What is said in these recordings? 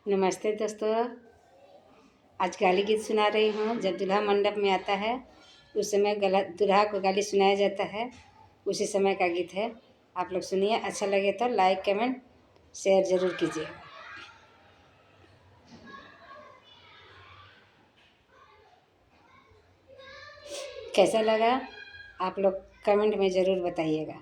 नमस्ते दोस्तों। आज गाली गीत सुना रही हूँ। जब दूल्हा मंडप में आता है उस समय गलत दूल्हा को गाली सुनाया जाता है, उसी समय का गीत है। आप लोग सुनिए, अच्छा लगे तो लाइक कमेंट शेयर ज़रूर कीजिएगा। कैसा लगा आप लोग कमेंट में ज़रूर बताइएगा।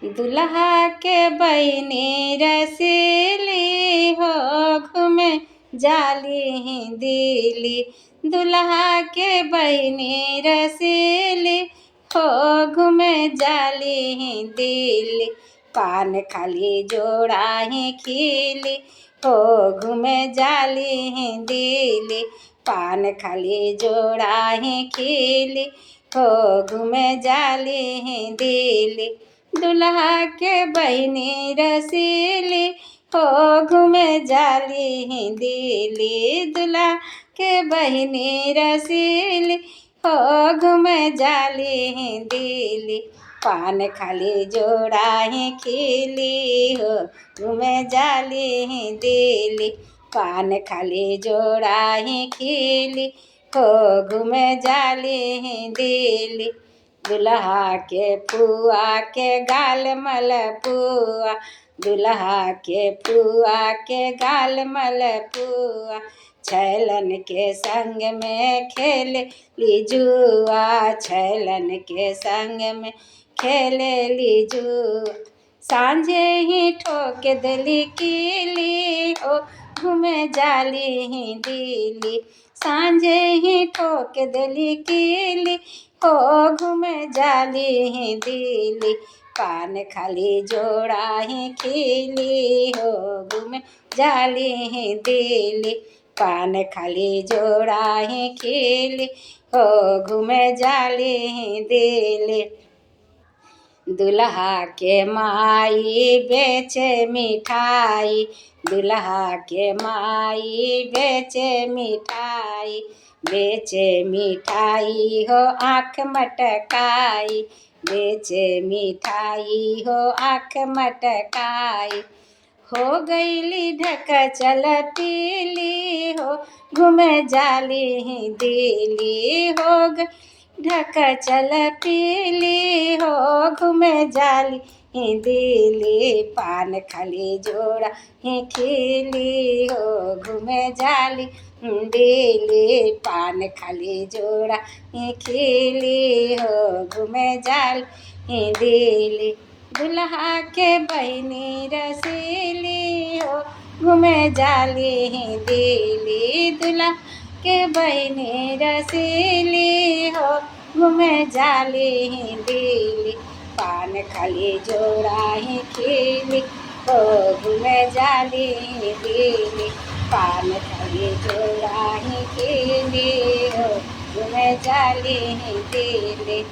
दुल्हा के बहिनी रसीली हो, घूमे जाली दिल्ली। दुल्हा के बहिनी रसीली हो, घूमे जाली दिल्ली। पान खाली जोड़ा ही खिली हो, घूमे जाली दिल्ली। पान खाली जोड़ा ही खिली हो, घूमे जाली दिल्ली। दुल्हा के बहिनी रसीली हो, घूमे जाली दिल्ली। दुल्हा के बहिनी रसीली हो, घूमे जाली दिल्ली। पान खाली जोड़ा ही खिली हो, घूमे जाली दिल्ली। पान खाली जोड़ा ही खिली हो, घूमे जाली दिल्ली। दुल्हा के फुआ के गाल मलपुआ, दुल्हा के फुआ के गाल मलपुआ। छैलन के संग में खेल ली जुआ, छैलन के संग में खेल ली जुआ। सांझे ही ठोक दिली कीली हो, घूमे जाली दिल्ली। सांझे ही ठोक दिली कीली हो, घूमे जाली दिल्ली। पान खाली जोड़ा ही खिली हो, घूमे जाली दिल्ली। पान खाली जोड़ा ही खिली हो, घूमे जाली दिल्ली। दुल्हा के माई बेचे मिठाई, दुल्हा के माई बेचे मिठाई। बेचे मिठाई हो आँख मटकाई, बेचे मिठाई हो आँख मटकाई। हो गईली ढक चल पीली हो, घूमे जाली दिल्ली। हो गई ढक चल पीली हो, घूमे जाली दिल्ली। पान खाली जोड़ा ही खिली हो, घूमे जाली दिल्ली। पान खाली जोड़ा ही खिली हो, घूमे जाली दिल्ली। दुल्हा के बहिनी रसीली हो, घूमे जाली दिल्ली। दुल्हा के बहिनी रसीली हो, घूमे जाली दिल्ली। पान खाली जोड़ा ही खिली हो, घूमे जाली दिल्ली। पान खाली जोड़ा ही खिली हो, घूमे जाली दिल्ली।